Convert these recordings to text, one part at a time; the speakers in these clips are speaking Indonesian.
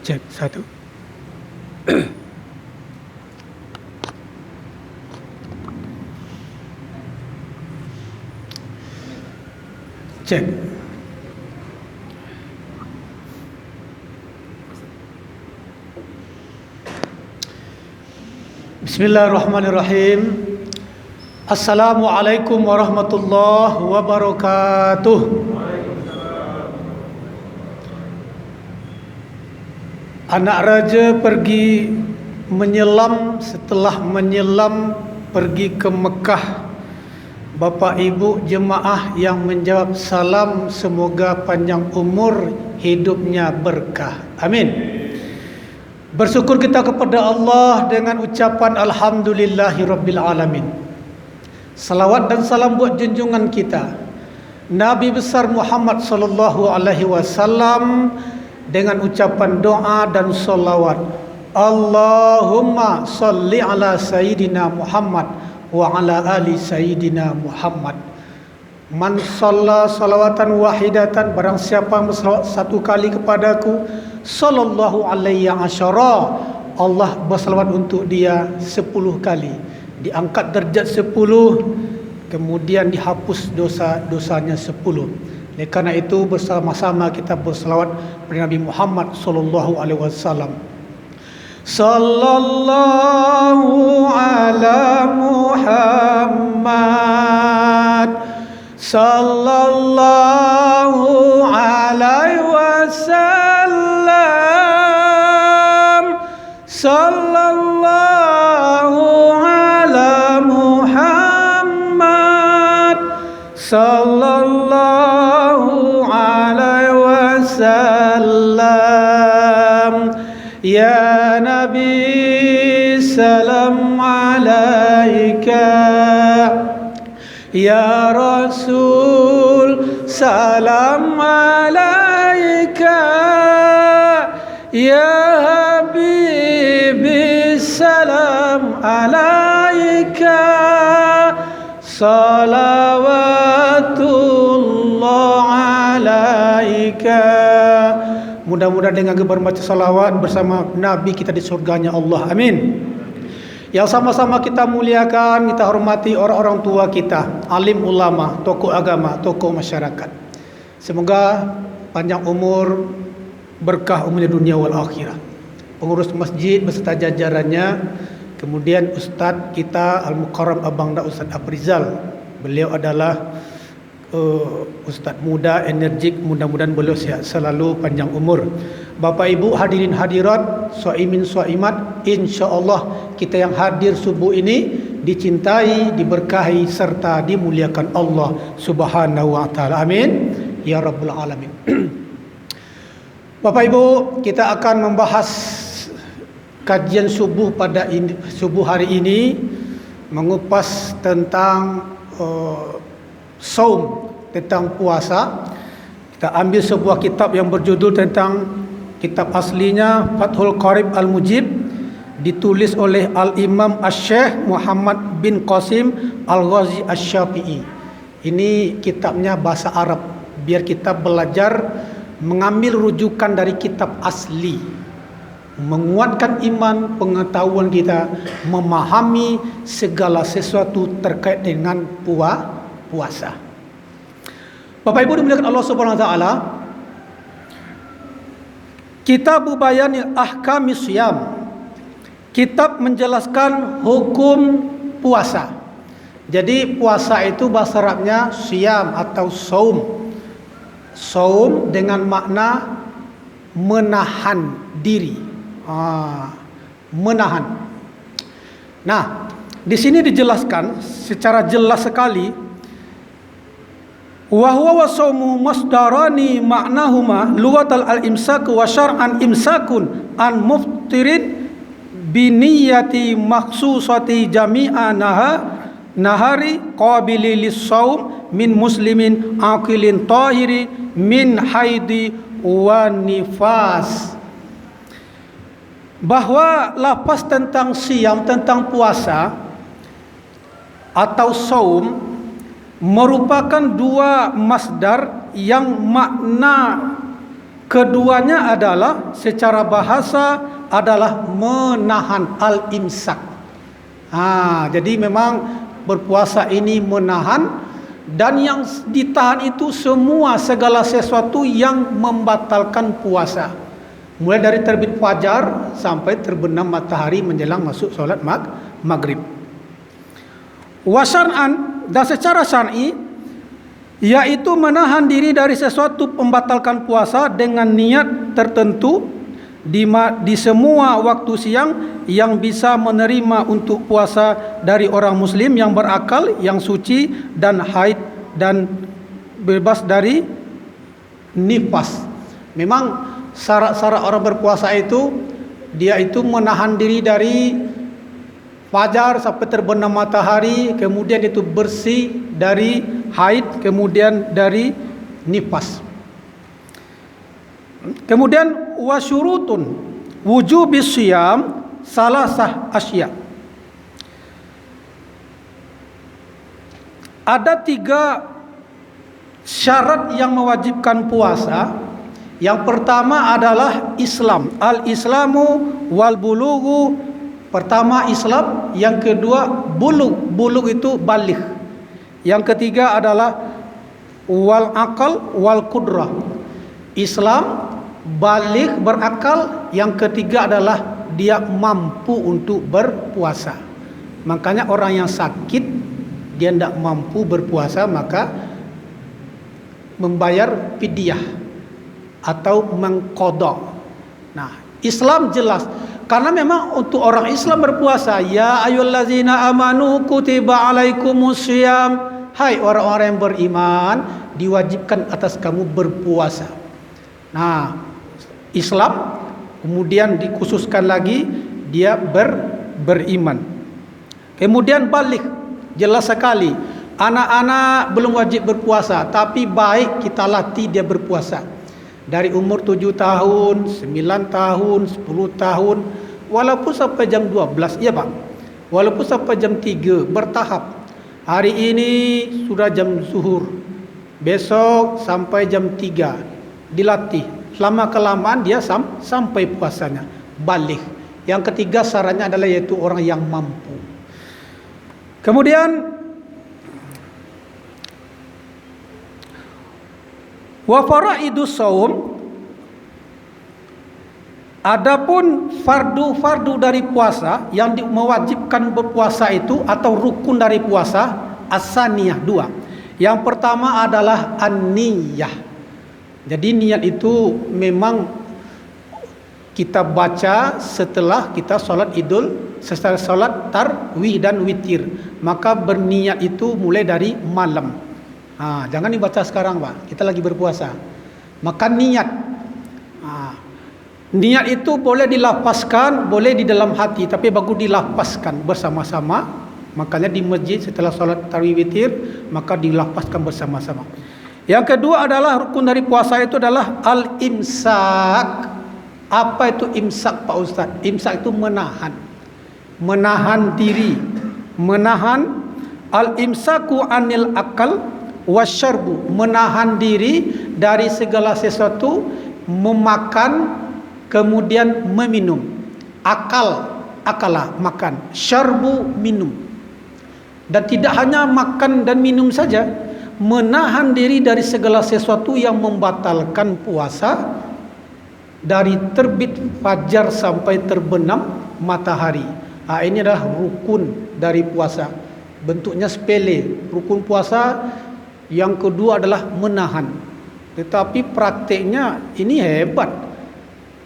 Cek satu. Cek. Bismillahirrahmanirrahim. Assalamualaikum warahmatullahi wabarakatuh. Anak raja pergi menyelam, setelah menyelam pergi ke Mekah. Bapak ibu jemaah yang menjawab salam, semoga panjang umur, hidupnya berkah. Amin. Bersyukur kita kepada Allah dengan ucapan alhamdulillahirabbil alamin. Salawat dan salam buat junjungan kita Nabi besar Muhammad sallallahu alaihi wasallam dengan ucapan doa dan salawat. Allahumma salli ala sayyidina Muhammad wa ala ali sayyidina Muhammad. Man shalla salawatan wahidatan, barang siapa bersalawat satu kali kepadaku, sallallahu alaihi asyara, Allah bersalawat untuk dia 10 kali, diangkat derajat 10, kemudian dihapus dosa-dosanya 10. Oleh karena itu bersama-sama kita bersalawat kepada Nabi Muhammad sallallahu alaihi wasallam. Sallallahu ala Muhammad, sallallahu alaihi wasallam, sallallahu ala Muhammad, sallallahu alaihi wasallam. Ya Nabi salam alaika, ya Rasul salam alaika, ya Habibi salam alaika, salawatullah alaika. Mudah-mudahan dengan berbaca salawat bersama Nabi kita di surganya Allah. Amin. Yang sama-sama kita muliakan, kita hormati orang-orang tua kita, alim ulama, tokoh agama, tokoh masyarakat. Semoga panjang umur, berkah umurnya dunia wal akhirah. Pengurus masjid beserta jajarannya, kemudian Ustadz kita Al-Mukarram Abang Da Ustadz Aprizal. Beliau adalah Ustadz muda, energik, mudah-mudahan beliau sihat selalu, panjang umur. Bapak ibu hadirin hadirat, shaimin shaimat, insyaallah kita yang hadir subuh ini dicintai, diberkahi serta dimuliakan Allah Subhanahu wa taala. Amin ya rabbal alamin. Bapak ibu, kita akan membahas kajian subuh pada subuh hari ini, mengupas tentang saum, tentang puasa. Kita ambil sebuah kitab yang berjudul tentang, kitab aslinya Fathul Qarib Al-Mujib, ditulis oleh Al-Imam Asy-Syaikh Muhammad bin Qasim Al-Ghazi Asy-Syafi'i. Ini kitabnya bahasa Arab, biar kita belajar mengambil rujukan dari kitab asli, menguatkan iman, pengetahuan kita, memahami segala sesuatu terkait dengan puasa. Bapak Ibu dimuliakan Allah Subhanahu wa taala, Kitab Bayanil Ahkamis Shiyam, kitab menjelaskan hukum puasa. Jadi puasa itu bahasa Arabnya siyam atau saum. Saum dengan makna menahan diri. Menahan. Nah, di sini dijelaskan secara jelas sekali, wa huwa wa saumu masdarani ma'nahuma lughatal al-imsak wa syar'an imsakun an muftirin bi niyyati makhsusati jami'a nahari qabili lis-saum min muslimin aqilin tahiri min haidi wa nifas. Bahwa lafaz tentang siam, tentang puasa atau saum, merupakan dua masdar yang makna Keduanya adalah secara bahasa adalah menahan, al-imsak. Jadi memang berpuasa ini menahan, dan yang ditahan itu semua segala sesuatu yang membatalkan puasa. Mulai dari terbit fajar sampai terbenam matahari menjelang masuk solat maghrib. Wasyar'an, dan secara syar'i, yaitu menahan diri dari sesuatu membatalkan puasa dengan niat tertentu di semua waktu siang yang bisa menerima untuk puasa dari orang muslim yang berakal, yang suci dan haid dan bebas dari nifas. Memang syarat-syarat orang berpuasa itu, dia itu menahan diri dari fajar sampai terbenam matahari, kemudian itu bersih dari haid, kemudian dari nifas. Kemudian wasyurutun wujubis siyam salasah asya. Ada 3 syarat yang mewajibkan puasa. Yang pertama adalah Islam. Al-Islamu wal bulughu. Pertama Islam, yang kedua bulugh. Bulugh itu baligh. Yang ketiga adalah wal aqal wal qudrah. Islam, baligh, berakal. Yang ketiga adalah dia mampu untuk berpuasa. Makanya orang yang sakit, dia tidak mampu berpuasa, maka membayar fidyah atau mengqadha. Nah, Islam jelas, karena memang untuk orang Islam berpuasa, ya ayyuhallazina amanu kutiba alaikumusiyam. Hai orang-orang yang beriman, diwajibkan atas kamu berpuasa. Nah, Islam kemudian dikhususkan lagi dia beriman. Kemudian balik, jelas sekali anak-anak belum wajib berpuasa, tapi baik kita latih dia berpuasa dari umur 7 tahun, 9 tahun, 10 tahun, walaupun sampai jam 12, ya Pak, walaupun sampai jam 3, bertahap. Hari ini sudah jam zuhur, besok sampai jam 3, dilatih. Lama kelamaan dia sampai puasanya, balik. Yang ketiga syaratnya adalah yaitu orang yang mampu. Kemudian wa faraidus shaum, adapun fardu-fardu dari puasa yang mewajibkan berpuasa itu atau rukun dari puasa, as-saniyah, 2. Yang pertama adalah an-niyah. Jadi niat itu memang kita baca setelah kita sholat setelah sholat tarwih dan witir. Maka berniat itu mulai dari malam. Jangan dibaca sekarang Pak, kita lagi berpuasa. Maka niat. Niat itu boleh dilafazkan, boleh di dalam hati, tapi bagus dilafazkan bersama-sama. Makanya di masjid setelah sholat tarwih witir, maka dilafazkan bersama-sama. Yang kedua adalah rukun dari puasa itu adalah al-imsak. Apa itu imsak Pak Ustaz? Imsak itu menahan. Menahan diri. Menahan al-imsaku anil akal wasyarbu. Menahan diri dari segala sesuatu, memakan kemudian meminum. Akalah makan, syarbu minum. Dan tidak hanya makan dan minum saja, menahan diri dari segala sesuatu yang membatalkan puasa dari terbit fajar sampai terbenam matahari. Ini adalah rukun dari puasa. Bentuknya sepele, rukun puasa. Yang kedua adalah menahan. Tetapi prakteknya ini hebat.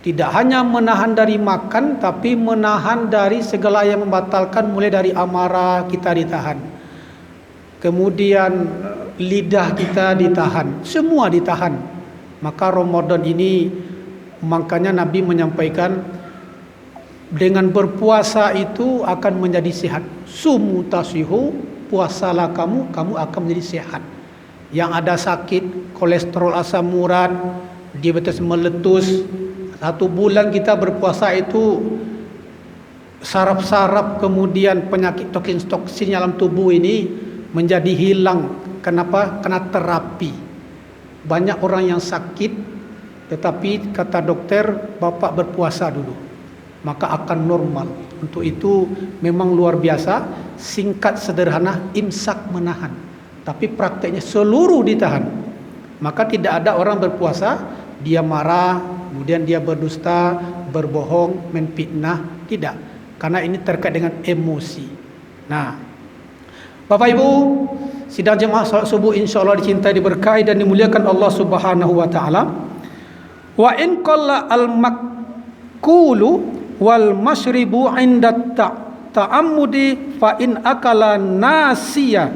Tidak hanya menahan dari makan, tapi menahan dari segala yang membatalkan, mulai dari amarah kita ditahan. Kemudian lidah kita ditahan, semua ditahan. Maka Ramadan ini, makanya Nabi menyampaikan dengan berpuasa itu akan menjadi sehat. Sumu tasihu, puasalah kamu akan menjadi sehat. Yang ada sakit, kolesterol asam urat, diabetes meletus, 1 bulan kita berpuasa itu saraf-saraf kemudian penyakit toksin dalam tubuh ini menjadi hilang. Kenapa? Karena terapi. Banyak orang yang sakit tetapi kata dokter bapak berpuasa dulu, maka akan normal. Untuk itu memang luar biasa, singkat sederhana, imsak menahan, tapi prakteknya seluruh ditahan. Maka tidak ada orang berpuasa dia marah, kemudian dia berdusta, berbohong, menfitnah, tidak, karena ini terkait dengan emosi. Nah, Bapak Ibu, sidang jemaah salat subuh insyaallah dicintai, diberkahi dan dimuliakan Allah Subhanahu wa taala. Wa in qalla al makulu wal masyribu inda ta'ammudi fa in akala nasiya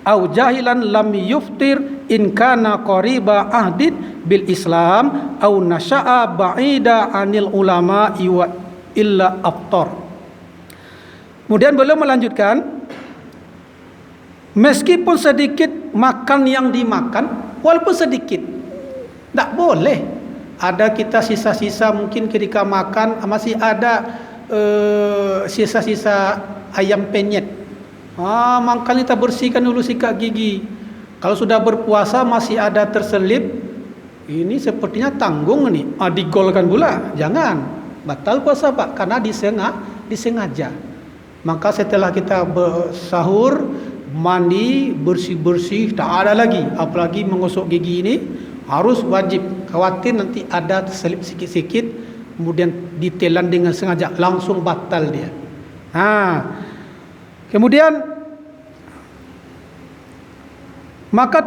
au jahilan lam yuftir in kana qariba ahdin bil Islam au nasha'a ba'ida anil ulama wa illa aftar. Kemudian beliau melanjutkan, meskipun sedikit makan yang dimakan, walaupun sedikit, tak boleh. Ada kita sisa-sisa, mungkin ketika makan masih ada sisa-sisa ayam penyet. Makanya kita bersihkan dulu sikat gigi. Kalau sudah berpuasa masih ada terselip, ini sepertinya tanggung nih. Digolkan pula, jangan. Batal puasa Pak, karena disengaja. Maka setelah kita bersahur, mandi, bersih-bersih, tak ada lagi. Apalagi menggosok gigi ini harus wajib. Khawatir nanti ada terselip sikit-sikit, kemudian ditelan dengan sengaja, langsung batal dia. Kemudian maka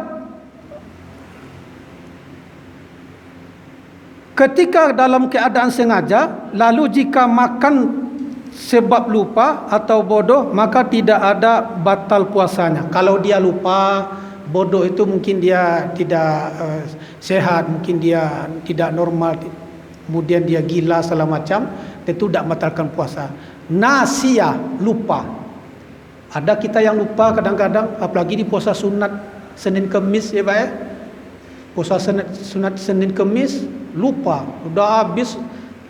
ketika dalam keadaan sengaja, lalu jika makan sebab lupa atau bodoh, maka tidak ada batal puasanya. Kalau dia lupa, bodoh itu mungkin dia tidak sehat, mungkin dia tidak normal, kemudian dia gila segala macam, tentu tidak membatalkan puasa. Nasia, lupa. Ada kita yang lupa kadang-kadang, apalagi di puasa sunat Senin Kemis ya Pak ya. Puasa sunat Senin Kemis, lupa, udah habis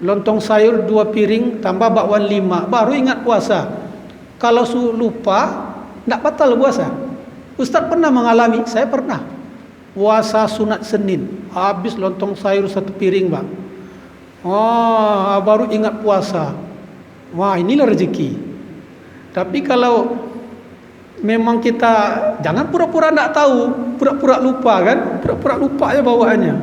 lontong sayur 2 piring tambah bakwan 5, baru ingat puasa. Kalau lupa, tidak batal puasa. Ustaz pernah mengalami, saya pernah puasa sunat Senin, habis lontong sayur 1 piring Pak. Baru ingat puasa. Wah, inilah rezeki. Tapi kalau memang kita jangan pura-pura tidak tahu, pura-pura lupa kan, pura-pura lupa aja bawaannya.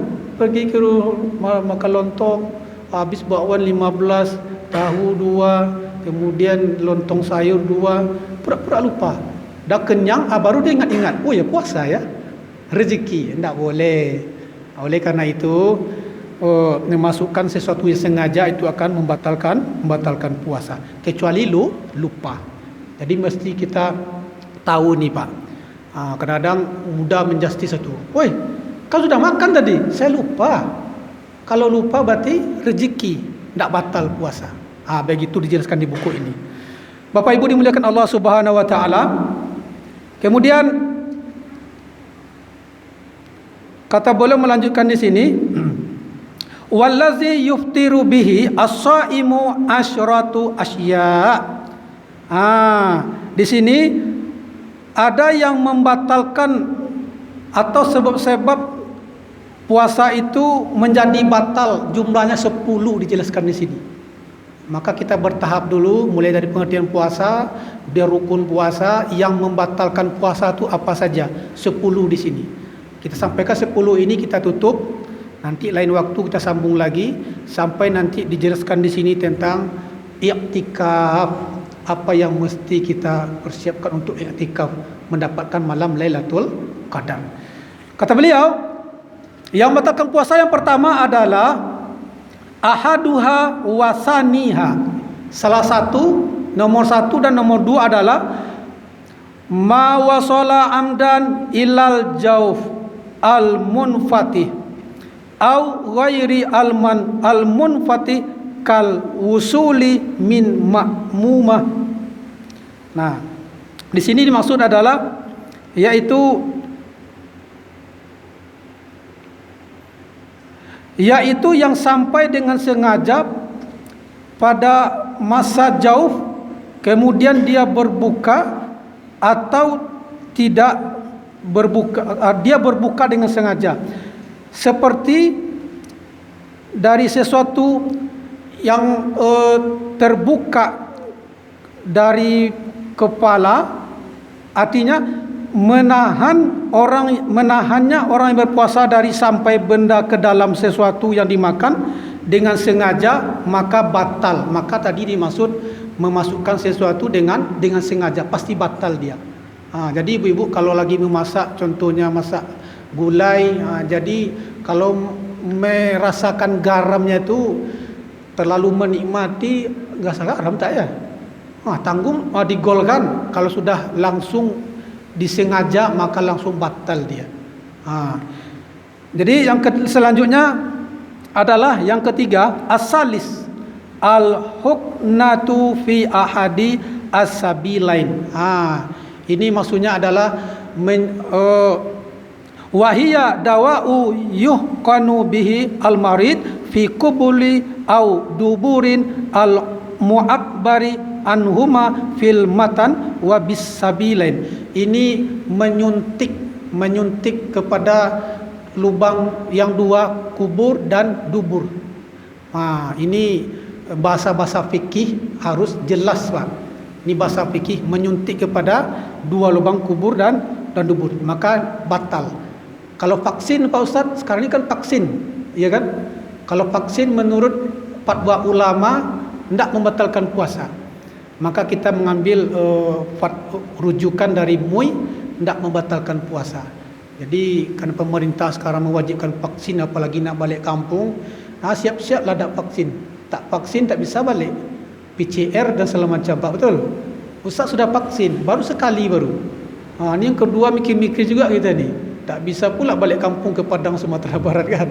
Pergi ke rumah makan lontong, habis bakwan 15, tahu 2, kemudian lontong sayur 2, pura-pura lupa. Dah kenyang, baru dia ingat-ingat, oh ya puasa ya, rezeki. Tidak boleh. Oleh karena itu, memasukkan sesuatu yang sengaja itu akan membatalkan puasa. Kecuali lupa. Jadi mesti kita tahu nih Pak. Kadang-kadang mudah menjustis itu. Woi, kau sudah makan tadi? Saya lupa. Kalau lupa berarti rezeki, tidak batal puasa. Begitu dijelaskan di buku ini. Bapak Ibu dimuliakan Allah Subhanahu wa taala. Kemudian kata beliau melanjutkan di sini, wallazi yuftiru bihi as-shaimu asyratu asya. Di sini ada yang membatalkan atau sebab-sebab puasa itu menjadi batal, jumlahnya 10 dijelaskan di sini. Maka kita bertahap dulu, mulai dari pengertian puasa, dia rukun puasa, yang membatalkan puasa itu apa saja, 10 di sini. Kita sampaikan 10 ini, kita tutup. Nanti lain waktu kita sambung lagi sampai nanti dijelaskan di sini tentang i'tikaf, apa yang mesti kita persiapkan untuk i'tikaf, mendapatkan malam Lailatul Qadar. Kata beliau, yang membatalkan puasa yang pertama adalah ahaduha wasaniha. Salah satu, nomor 1 dan nomor 2 adalah ma wasala amdan ilal jauf al munfatih au ghairi al munfatih kal wusuli min ma'mumah. Nah, di sini dimaksud adalah yaitu yang sampai dengan sengaja pada masa jauh, kemudian dia berbuka atau tidak berbuka, dia berbuka dengan sengaja, seperti dari sesuatu yang terbuka dari kepala, artinya menahannya orang yang berpuasa dari sampai benda ke dalam sesuatu yang dimakan dengan sengaja, maka batal. Maka tadi dimaksud memasukkan sesuatu dengan sengaja, pasti batal dia. Jadi ibu-ibu kalau lagi memasak, contohnya masak gulai, jadi kalau merasakan garamnya itu terlalu menikmati, rasa garam tak ya? Tanggung digolkan. Kalau sudah langsung disengaja maka langsung batal dia. Jadi yang selanjutnya adalah yang ketiga, asalis al-huknatu fi ahadi as-sabilain. Ini maksudnya adalah wahiyya dawa'u yuhqanu bihi al-marid fi kubuli au duburin al-mu'akbari anhuma fil matan wa bis sabilain. Ini menyuntik kepada lubang yang dua, kubur dan dubur. Ini bahasa fikih harus jelas, Pak. Ini bahasa fikih, menyuntik kepada dua lubang kubur dan dubur, maka batal. Kalau vaksin Pak Ustaz, sekarang ini kan vaksin, ya kan? Kalau vaksin menurut fatwa ulama tidak membatalkan puasa. Maka kita mengambil rujukan dari MUI, tidak membatalkan puasa. Jadi kan pemerintah sekarang mewajibkan vaksin, apalagi nak balik kampung, siap-siaplah dak vaksin. Tak vaksin tak bisa balik. PCR dan segala macam, Pak, betul? Ustaz sudah vaksin, baru sekali baru. Ini yang kedua, mikir-mikir juga kita ni. Tak bisa pula balik kampung ke Padang Sumatera Barat kan.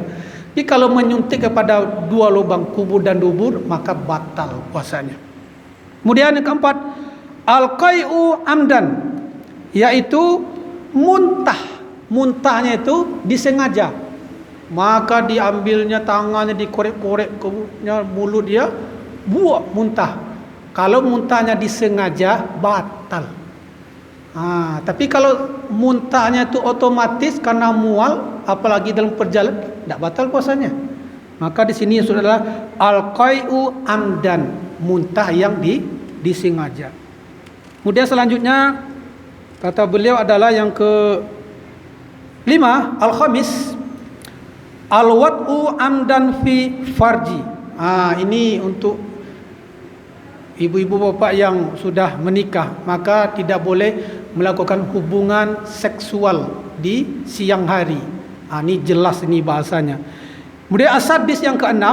Jadi kalau menyuntik kepada dua lubang kubur dan dubur, maka batal puasanya. Kemudian yang keempat, al-qai'u amdan, yaitu muntah. Muntahnya itu disengaja. Maka diambilnya tangannya, dikorek-korek ke mulut dia, buat muntah. Kalau muntahnya disengaja, batal. Tapi kalau muntahnya itu otomatis karena mual, apalagi dalam perjalanan, tidak batal puasanya. Maka di sini adalah al-qai'u amdan, muntah yang disengaja. Kemudian selanjutnya kata beliau adalah yang ke-5, al-khamis, al-wad'u amdan fi farji. Ini untuk ibu-ibu bapak yang sudah menikah, maka tidak boleh melakukan hubungan seksual di siang hari. Ini jelas ini bahasanya. Kemudian asadis yang ke-6,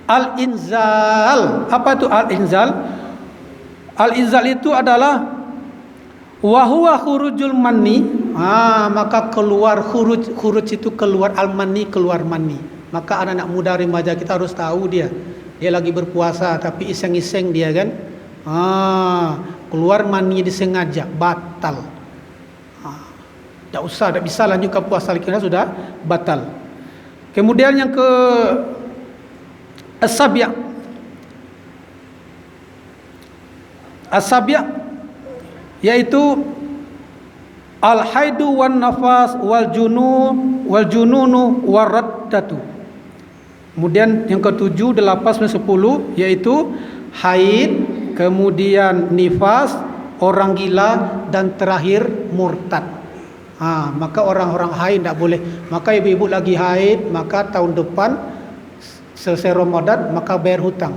al-inzal. Apa itu al-inzal? Al-inzal itu adalah wahwa khurujul mani. Maka keluar khuruj itu keluar al-mani, keluar mani. Maka anak-anak muda remaja kita harus tahu dia lagi berpuasa tapi iseng-iseng dia kan. Keluar mani disengaja, batal. Tak usah, tak bisa lanjutkan puasa lagi, sudah batal. Kemudian yang ke as-sabi'. As-sabi' yaitu al-haidu wan nafas wal jununu waraddatu. Kemudian yang ke-7, 8, 9, 10 yaitu haid, kemudian nifas, orang gila, dan terakhir murtad. Maka orang-orang haid tidak boleh. Maka ibu-ibu lagi haid, maka tahun depan selesai Ramadan maka bayar hutang.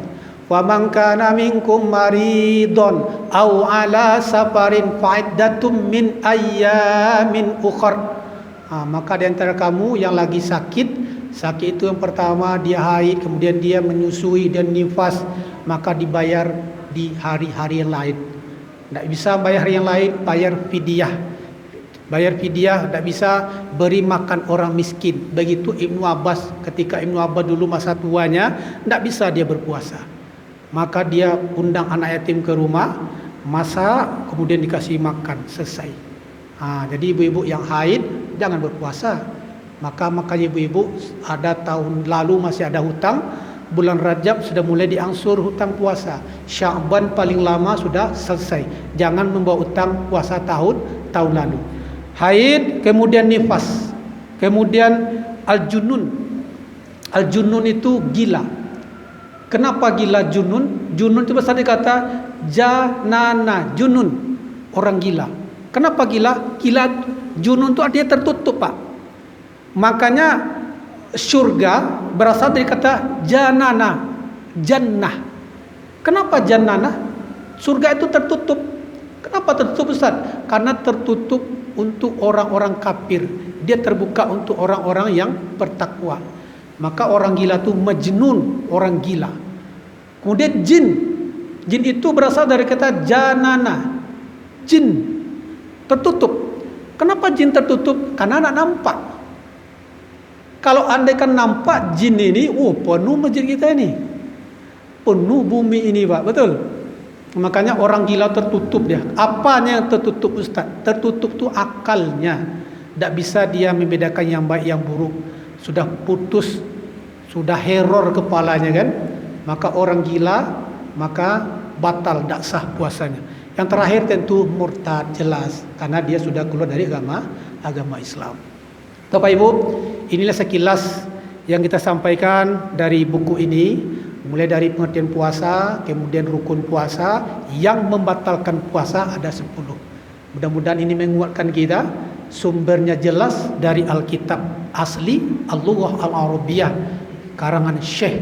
Wa man kana minkum maridon aw ala safarin fa'iddatum min ayyamin ukhra. Maka di antara kamu yang lagi sakit itu yang pertama dia haid, kemudian dia menyusui dan nifas, maka dibayar di hari-hari yang lain. Tidak bisa bayar hari yang lain, bayar fidyah. Bayar fidyah, tidak bisa beri makan orang miskin. Begitu Ibnu Abbas, ketika Ibnu Abbas dulu masa tuanya tidak bisa dia berpuasa, maka dia undang anak yatim ke rumah, masak, kemudian dikasih makan, selesai. Jadi ibu-ibu yang haid jangan berpuasa. Makanya ibu-ibu, ada tahun lalu masih ada hutang, bulan Rajab sudah mulai diangsur hutang puasa, Sya'ban paling lama sudah selesai. Jangan membawa hutang puasa tahun lalu. Haid, kemudian nifas, kemudian al-junun. Al-junun itu gila. Kenapa gila junun? Junun itu bahasa kata janana, junun, orang gila. Kenapa gila? Gila junun itu artinya tertutup, Pak. Makanya surga berasal dari kata janana, jannah. Kenapa jannah? Surga itu tertutup. Kenapa tertutup, Ustaz? Karena tertutup untuk orang-orang kafir. Dia terbuka untuk orang-orang yang bertakwa. Maka orang gila itu majnun, orang gila. Kemudian jin. Jin itu berasal dari kata janana, jin, tertutup. Kenapa jin tertutup? Karena anak nampak. Kalau andaikan nampak jin ini, penuh masjid kita ini, penuh bumi ini, Pak, betul. Makanya orang gila tertutup dia. Apanya yang tertutup, Ustaz? Tertutup tuh akalnya. Tidak bisa dia membedakan yang baik yang buruk. Sudah putus, sudah error kepalanya kan. Maka orang gila, maka batal, tidak sah puasanya. Yang terakhir tentu murtad, jelas, karena dia sudah keluar dari agama Islam. Bapak Ibu, inilah sekilas yang kita sampaikan dari buku ini. Mulai dari pengertian puasa, kemudian rukun puasa, yang membatalkan puasa ada 10. Mudah-mudahan ini menguatkan kita. Sumbernya jelas dari Alkitab asli, Al-Lughah Al-Arabiyah, karangan Syekh.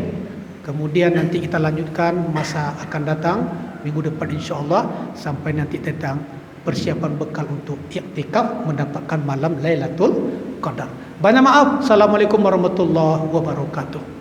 Kemudian nanti kita lanjutkan masa akan datang, minggu depan insyaAllah, sampai nanti tentang persiapan bekal untuk iktikaf mendapatkan malam Lailatul Qadar. Banyak maaf. Assalamualaikum warahmatullahi wabarakatuh.